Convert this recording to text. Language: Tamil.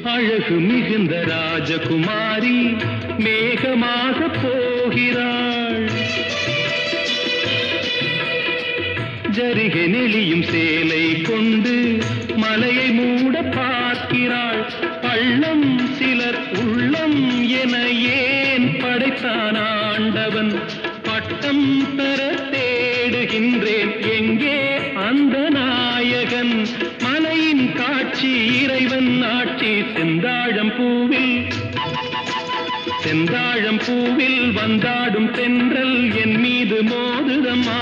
அழகு மிகுந்த ராஜகுமாரி மேகமாக போகிறாள். ஜரிகை நெளியும் சேலை கொண்டு மலையை மூட பார்க்கிறாள். பள்ளம் சிலர் உள்ளம் என ஏன் படைத்தான் ஆண்டவன்? பட்டம் பெற தேடுகின்றேன், எங்கே அந்த நாயகன்? மலையின் காட்சி இறைவன் ஆட்சி. செந்தாழம் பூவில் வந்தாடும் தென்றல் என் மீது மோதுதம்மா.